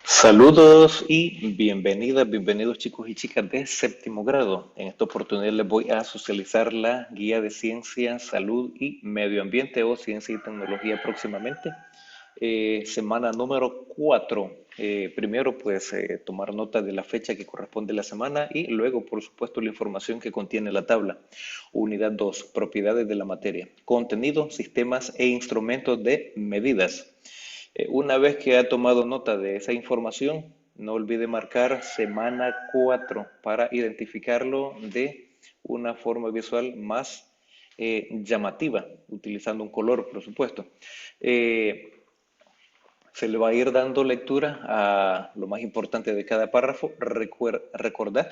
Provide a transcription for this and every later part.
Saludos y bienvenidos chicos y chicas de séptimo grado. En esta oportunidad les voy a socializar la guía de ciencia, salud y medio ambiente o ciencia y tecnología próximamente. Semana número 4. Primero pues tomar nota de la fecha que corresponde a la semana y luego por supuesto la información que contiene la tabla. Unidad 2. Propiedades de la materia. Contenido, sistemas e instrumentos de medidas. Una vez que ha tomado nota de esa información, no olvide marcar semana 4 para identificarlo de una forma visual más llamativa, utilizando un color, por supuesto. Eh, Se le va a ir dando lectura a lo más importante de cada párrafo. Recordad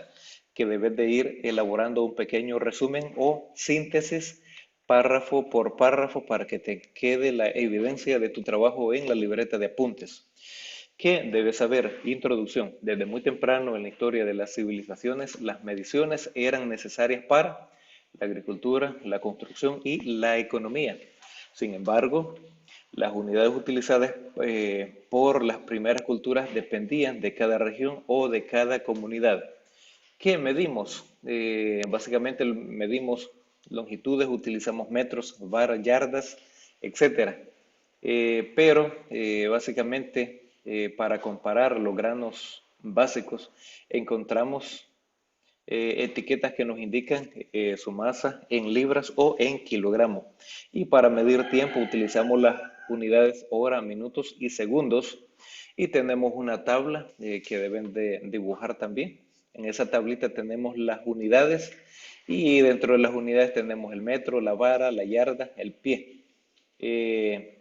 que debes de ir elaborando un pequeño resumen o síntesis párrafo por párrafo para que te quede la evidencia de tu trabajo en la libreta de apuntes. ¿Qué debes saber? Introducción. Desde muy temprano en la historia de las civilizaciones, las mediciones eran necesarias para la agricultura, la construcción y la economía. Sin embargo, las unidades utilizadas por las primeras culturas dependían de cada región o de cada comunidad. ¿Qué medimos? Básicamente medimos longitudes, utilizamos metros, varas, yardas, etcétera. Pero básicamente para comparar los granos básicos encontramos etiquetas que nos indican su masa en libras o en kilogramos. Y para medir tiempo utilizamos las unidades hora, minutos y segundos. Y tenemos una tabla que deben de dibujar también. En esa tablita tenemos las unidades y dentro de las unidades tenemos el metro, la vara, la yarda, el pie. Eh,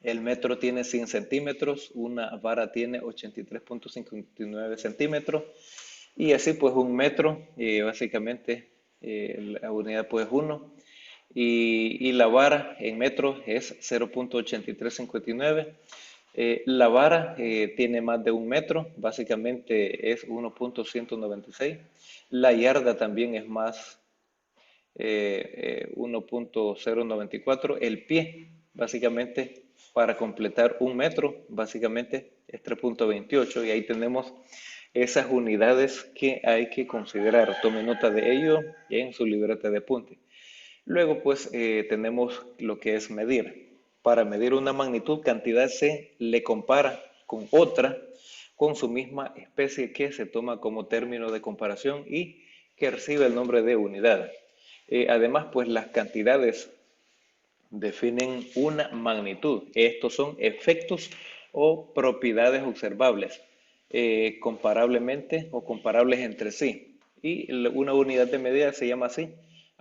el metro tiene 100 centímetros, una vara tiene 83,59 centímetros y así pues un metro, básicamente la unidad pues 1 y la vara en metros es 0,8359. La vara tiene más de un metro, básicamente es 1,196. La yarda también es más 1,094. El pie, básicamente, para completar un metro, básicamente es 3,28. Y ahí tenemos esas unidades que hay que considerar. Tome nota de ello en su libreta de apunte. Luego, pues, tenemos lo que es medir. Para medir una magnitud, cantidad se le compara con otra, con su misma especie que se toma como término de comparación y que recibe el nombre de unidad. Además, pues las cantidades definen una magnitud. Estos son efectos o propiedades observables, comparablemente o comparables entre sí. Y una unidad de medida se llama así,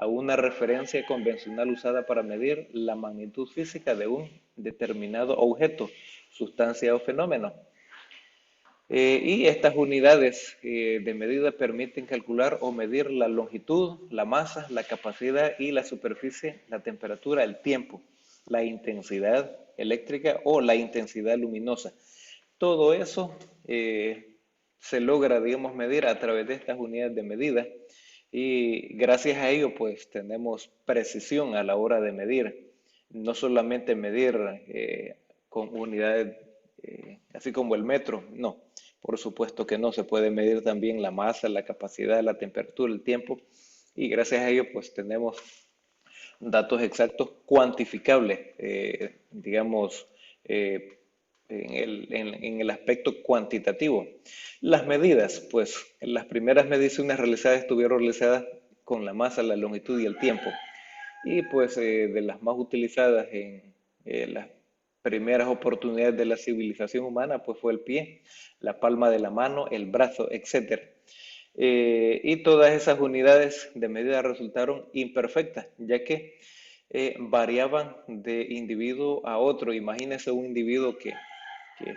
a una referencia convencional usada para medir la magnitud física de un determinado objeto, sustancia o fenómeno. Y estas unidades de medida permiten calcular o medir la longitud, la masa, la capacidad y la superficie, la temperatura, el tiempo, la intensidad eléctrica o la intensidad luminosa. Todo eso se logra, digamos, medir a través de estas unidades de medida y gracias a ello pues tenemos precisión a la hora de medir. No solamente medir con unidades así como el metro, no. Por supuesto que no, se puede medir también la masa, la capacidad, la temperatura, el tiempo y gracias a ello pues tenemos datos exactos cuantificables, digamos, en el aspecto cuantitativo. Las medidas, pues las primeras mediciones realizadas estuvieron realizadas con la masa, la longitud y el tiempo. Y pues de las más utilizadas en las primeras oportunidades de la civilización humana, pues fue el pie, la palma de la mano, el brazo, etcétera. Y todas esas unidades de medida resultaron imperfectas, ya que variaban de individuo a otro. Imagínese un individuo que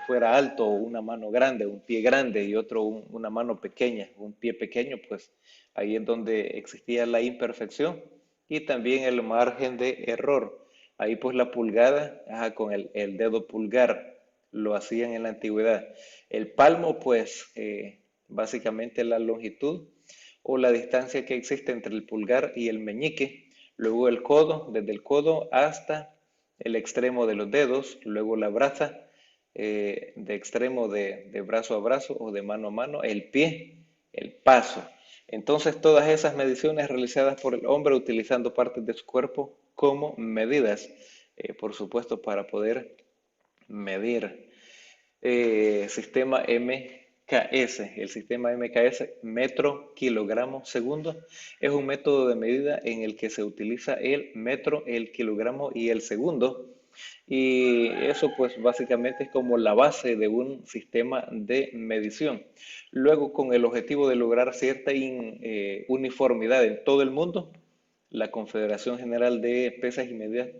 fuera alto, una mano grande, un pie grande y otro una mano pequeña, un pie pequeño, pues ahí es donde existía la imperfección y también el margen de error. Ahí pues la pulgada, con el dedo pulgar lo hacían en la antigüedad. El palmo pues básicamente la longitud o la distancia que existe entre el pulgar y el meñique, luego el codo, desde el codo hasta el extremo de los dedos, luego la braza, de extremo de brazo a brazo o de mano a mano, el pie, el paso. Entonces, todas esas mediciones realizadas por el hombre utilizando partes de su cuerpo como medidas, por supuesto, para poder medir. Sistema MKS. El sistema MKS, metro, kilogramo, segundo, es un método de medida en el que se utiliza el metro, el kilogramo y el segundo. Y eso pues básicamente es como la base de un sistema de medición. Luego, con el objetivo de lograr cierta uniformidad en todo el mundo, la Confederación General de Pesas y Medidas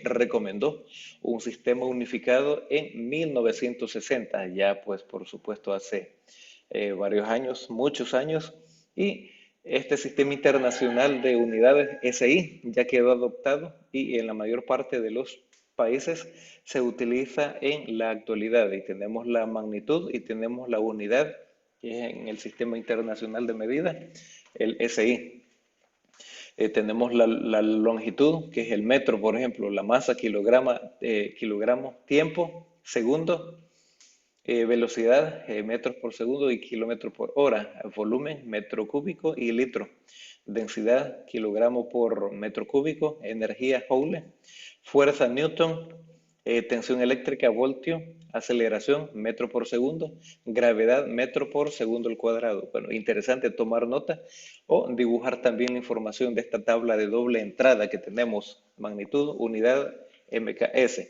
recomendó un sistema unificado en 1960, ya pues por supuesto hace varios años, muchos años, y este sistema internacional de unidades SI ya quedó adoptado y en la mayor parte de los países se utiliza en la actualidad y tenemos la magnitud y tenemos la unidad que es en el sistema internacional de medida, el SI. Tenemos la longitud, que es el metro, por ejemplo, la masa, kilogramos, tiempo, segundo, velocidad, metros por segundo y kilómetros por hora, volumen, metro cúbico y litro, densidad, kilogramo por metro cúbico, energía, joule, fuerza, newton, tensión eléctrica, voltio, aceleración, metro por segundo, gravedad, metro por segundo al cuadrado. Bueno, interesante tomar nota o dibujar también la información de esta tabla de doble entrada que tenemos, magnitud, unidad, MKS.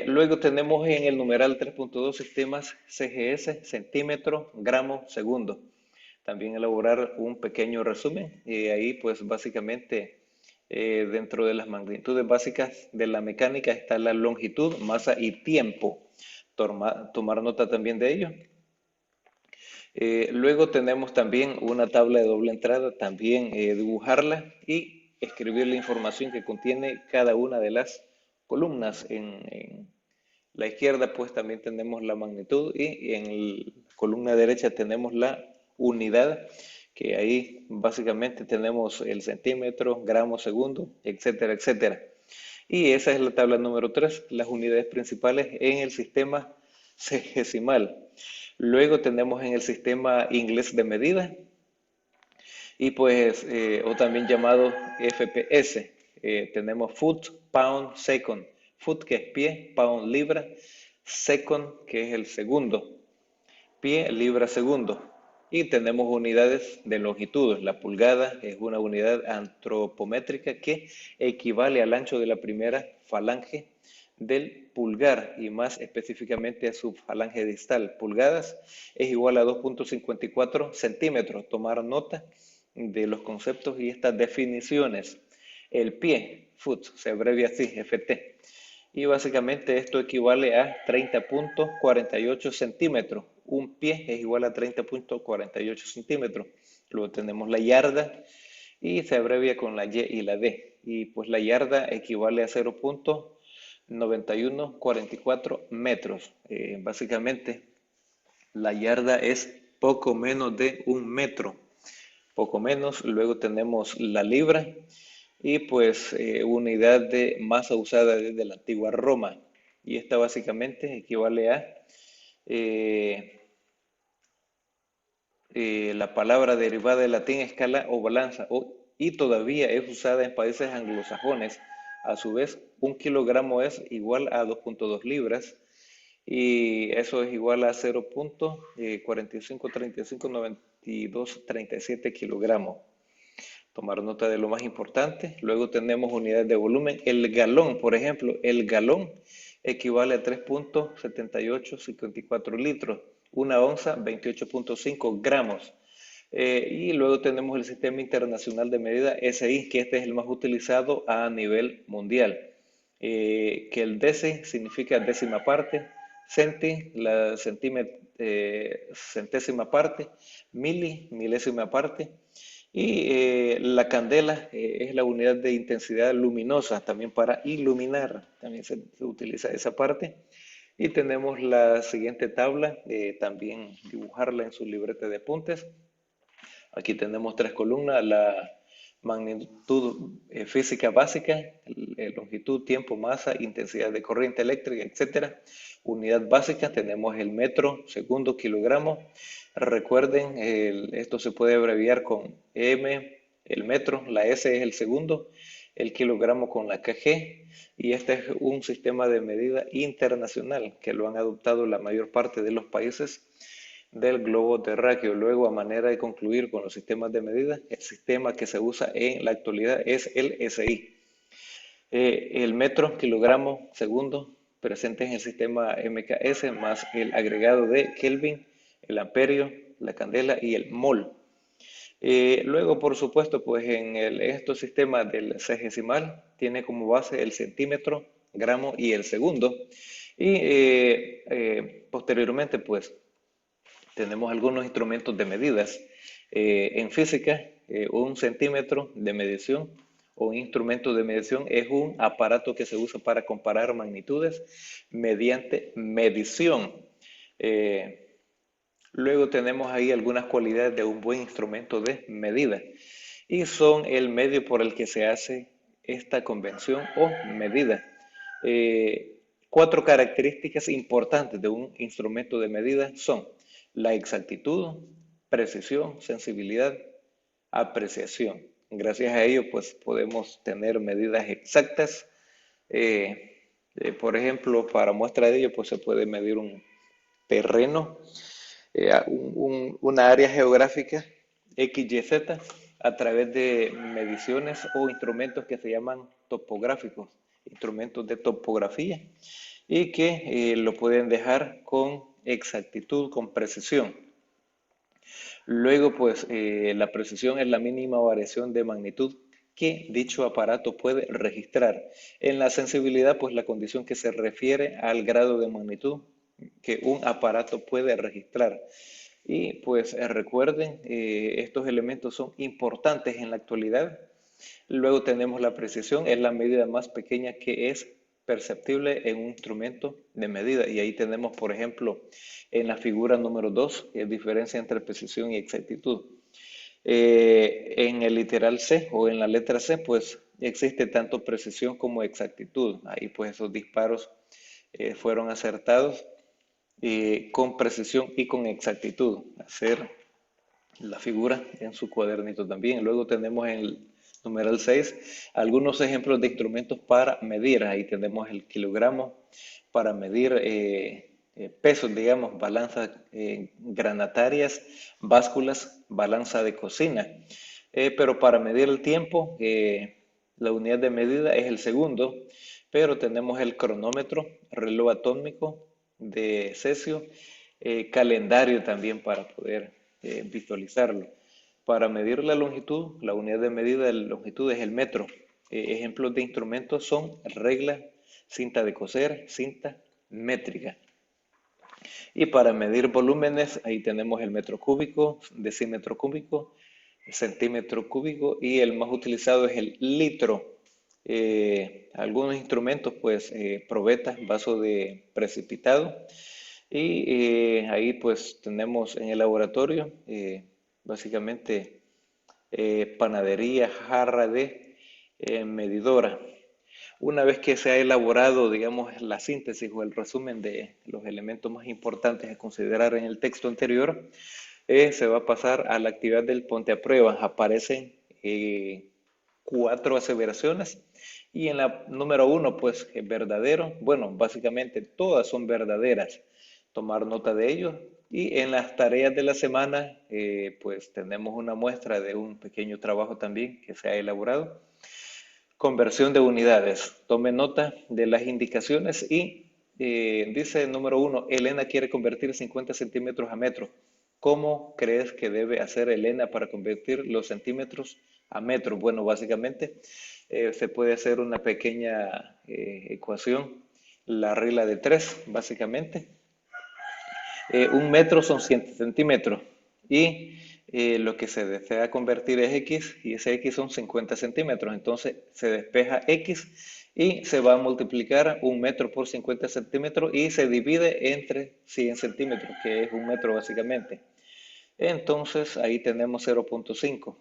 Luego tenemos en el numeral 3.2 sistemas CGS, centímetro, gramo, segundo. También elaborar un pequeño resumen y ahí pues básicamente dentro de las magnitudes básicas de la mecánica está la longitud, masa y tiempo. Tomar nota también de ello. Luego tenemos también una tabla de doble entrada, también dibujarla y escribir la información que contiene cada una de las columnas. En la izquierda pues también tenemos la magnitud y en la columna derecha tenemos la unidad, que ahí básicamente tenemos el centímetro, gramo, segundo, etcétera, etcétera. Y esa es la tabla número 3, las unidades principales en el sistema sexagesimal. Luego tenemos en el sistema inglés de medida y pues, o también llamado FPS. Tenemos foot, pound, second. Foot que es pie, pound libra, second que es el segundo, pie, libra, segundo. Y tenemos unidades de longitud. La pulgada es una unidad antropométrica que equivale al ancho de la primera falange del pulgar y más específicamente a su falange distal. Pulgadas es igual a 2.54 centímetros. Tomar nota de los conceptos y estas definiciones. El pie, foot, se abrevia así, FT. Y básicamente esto equivale a 30.48 centímetros. Un pie es igual a 30.48 centímetros. Luego tenemos la yarda y se abrevia con la Y y la D. Y pues la yarda equivale a 0.9144 metros. Básicamente la yarda es poco menos de un metro. Poco menos. Luego tenemos la libra y pues unidad de masa usada desde la antigua Roma. Y esta básicamente equivale a la palabra derivada del latín escala o balanza y todavía es usada en países anglosajones. A su vez, un kilogramo es igual a 2.2 libras y eso es igual a 0.45359237 kilogramos. Tomar nota de lo más importante. Luego tenemos unidades de volumen. El galón, por ejemplo, el galón equivale a 3.7854 litros. Una onza, 28.5 gramos. Y luego tenemos el Sistema Internacional de Medida, SI, que este es el más utilizado a nivel mundial. Que el deci significa décima parte, centi, la centésima parte, mili, milésima parte, y la candela es la unidad de intensidad luminosa, también para iluminar, también se utiliza esa parte. Y tenemos la siguiente tabla, también dibujarla en su libreta de apuntes. Aquí tenemos tres columnas, la magnitud física básica, longitud, tiempo, masa, intensidad de corriente eléctrica, etcétera. Unidad básica tenemos el metro, segundo, kilogramo. Recuerden, esto se puede abreviar con M, el metro, la S es el segundo, el kilogramo con la kg, y este es un sistema de medida internacional que lo han adoptado la mayor parte de los países del globo terráqueo. Luego, a manera de concluir con los sistemas de medida, el sistema que se usa en la actualidad es el SI. El metro, kilogramo, segundo, presente en el sistema MKS, más el agregado de Kelvin, el amperio, la candela y el mol. Luego, por supuesto, pues en estos sistemas del sexagesimal tiene como base el centímetro, gramo y el segundo. Y posteriormente, pues tenemos algunos instrumentos de medidas. En física, un centímetro de medición o un instrumento de medición es un aparato que se usa para comparar magnitudes mediante medición. Luego tenemos ahí algunas cualidades de un buen instrumento de medida y son el medio por el que se hace esta convención o medida. Cuatro características importantes de un instrumento de medida son la exactitud, precisión, sensibilidad, apreciación. Gracias a ello, pues podemos tener medidas exactas. Por ejemplo, para muestra de ello, pues se puede medir un terreno, una área geográfica XYZ a través de mediciones o instrumentos que se llaman topográficos, instrumentos de topografía, y que lo pueden dejar con exactitud, con precisión. Luego, pues, la precisión es la mínima variación de magnitud que dicho aparato puede registrar. En la sensibilidad, pues, la condición que se refiere al grado de magnitud que un aparato puede registrar. Y pues recuerden, estos elementos son importantes en la actualidad. Luego tenemos la precisión, es la medida más pequeña que es perceptible en un instrumento de medida. Y ahí tenemos, por ejemplo, en la figura número 2, diferencia entre precisión y exactitud. En el literal C o en la letra C, pues existe tanto precisión como exactitud. Ahí pues esos disparos fueron acertados con precisión y con exactitud. Hacer la figura en su cuadernito también. Luego tenemos en el numeral 6 algunos ejemplos de instrumentos para medir. Ahí tenemos el kilogramo para medir pesos, digamos, balanzas granatarias, básculas, balanza de cocina. Pero para medir el tiempo, la unidad de medida es el segundo, pero tenemos el cronómetro, reloj atómico de cesio, calendario también para poder visualizarlo. Para medir la longitud, la unidad de medida de longitud es el metro. Ejemplos de instrumentos son regla, cinta de coser, cinta métrica. Y para medir volúmenes, ahí tenemos el metro cúbico, decímetro cúbico, centímetro cúbico y el más utilizado es el litro. Algunos instrumentos, pues, probetas, vaso de precipitado. Y ahí pues tenemos en el laboratorio básicamente panadería, jarra de medidora. Una vez que se ha elaborado, digamos, la síntesis o el resumen de los elementos más importantes a considerar en el texto anterior, se va a pasar a la actividad del ponte a prueba. Aparecen 4 aseveraciones y en la número 1, pues, es verdadero. Bueno, básicamente todas son verdaderas. Tomar nota de ello. Y en las tareas de la semana, pues tenemos una muestra de un pequeño trabajo también que se ha elaborado. Conversión de unidades. Tome nota de las indicaciones y dice el número 1, Elena quiere convertir 50 centímetros a metro. ¿Cómo crees que debe hacer Elena para convertir los centímetros a metro? Bueno, básicamente se puede hacer una pequeña ecuación, la regla de 3, básicamente. Un metro son 100 centímetros y lo que se desea convertir es X y ese X son 50 centímetros. Entonces se despeja X y se va a multiplicar un metro por 50 centímetros y se divide entre 100 centímetros, que es un metro básicamente. Entonces ahí tenemos 0.5.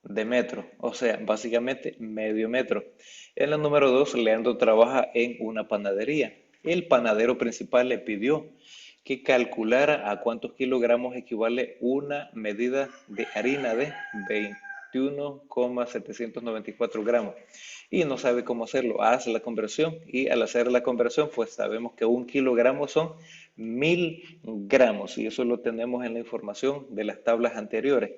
de metro, o sea, básicamente medio metro. En la número 2, Leandro trabaja en una panadería. El panadero principal le pidió que calculara a cuántos kilogramos equivale una medida de harina de 21,794 gramos. Y no sabe cómo hacerlo. Hace la conversión y al hacer la conversión, pues sabemos que un kilogramo son 1000 gramos y eso lo tenemos en la información de las tablas anteriores.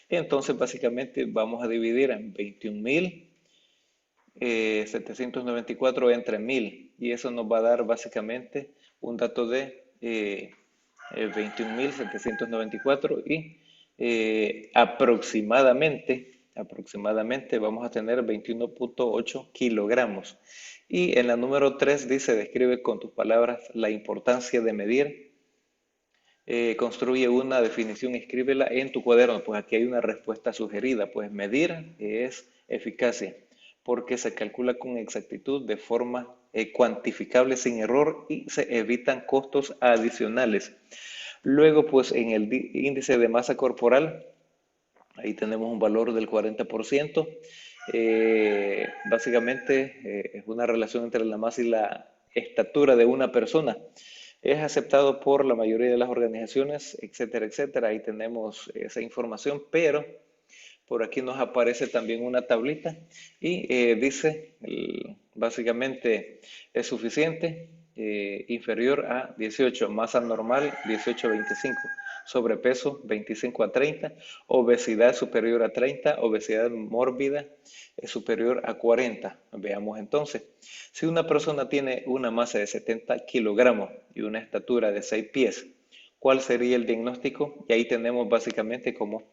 Entonces, básicamente vamos a dividir en 21.794 entre 1000 y eso nos va a dar básicamente un dato de 21.794 y aproximadamente vamos a tener 21,8 kilogramos. Y en la número 3 dice, describe con tus palabras la importancia de medir. Construye una definición, escríbela en tu cuaderno. Pues aquí hay una respuesta sugerida. Pues medir es eficacia, porque se calcula con exactitud de forma cuantificable sin error y se evitan costos adicionales. Luego, pues en el índice de masa corporal, ahí tenemos un valor del 40%. Básicamente es una relación entre la masa y la estatura de una persona. Es aceptado por la mayoría de las organizaciones, etcétera, etcétera. Ahí tenemos esa información, pero por aquí nos aparece también una tablita y dice, básicamente es suficiente, inferior a 18, masa normal 18,25, sobrepeso 25 a 30, obesidad superior a 30, obesidad mórbida es superior a 40. Veamos entonces, si una persona tiene una masa de 70 kilogramos y una estatura de 6 pies, ¿cuál sería el diagnóstico? Y ahí tenemos básicamente como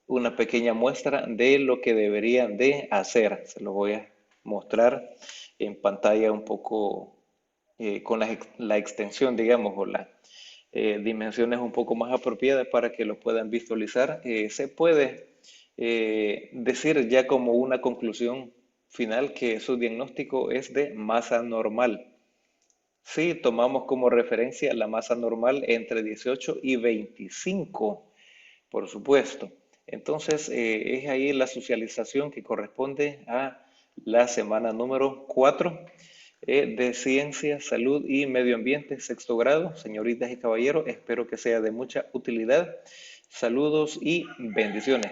una pequeña muestra de lo que deberían de hacer. Se lo voy a mostrar en pantalla un poco con la extensión, digamos, o las dimensiones un poco más apropiadas para que lo puedan visualizar. Se puede decir ya como una conclusión final que su diagnóstico es de masa normal. Si tomamos como referencia la masa normal entre 18 y 25, por supuesto. Entonces, es ahí la socialización que corresponde a la semana número 4 de Ciencia, Salud y Medio Ambiente, sexto grado. Señoritas y caballeros, espero que sea de mucha utilidad. Saludos y bendiciones.